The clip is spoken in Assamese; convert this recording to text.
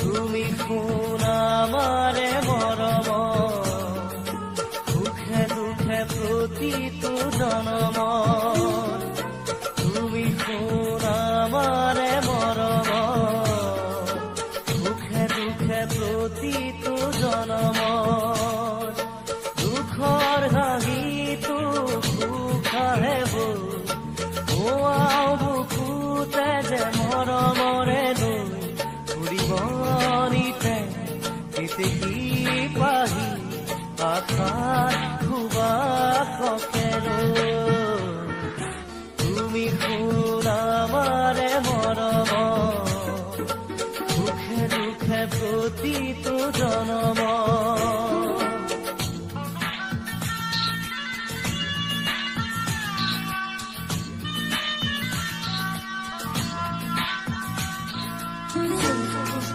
তুমি শুন আমাৰে মৰম, সুখে দুখে প্ৰতিটো জনম। তুমি শুন আমাৰে মৰম, সুখে দুখে প্ৰতিটো জনম। দুখৰ হাঁহিটো সুখ আহে বৌ, মোৱাও বুকুতে যে মৰমৰে লৈ ফুৰিব নিতে কেতেকী পাহি আশাত সুবাসকে ৰৈ। তুমি শুন আমাৰে মৰম, সুখে দুখে প্ৰতিটো জনম।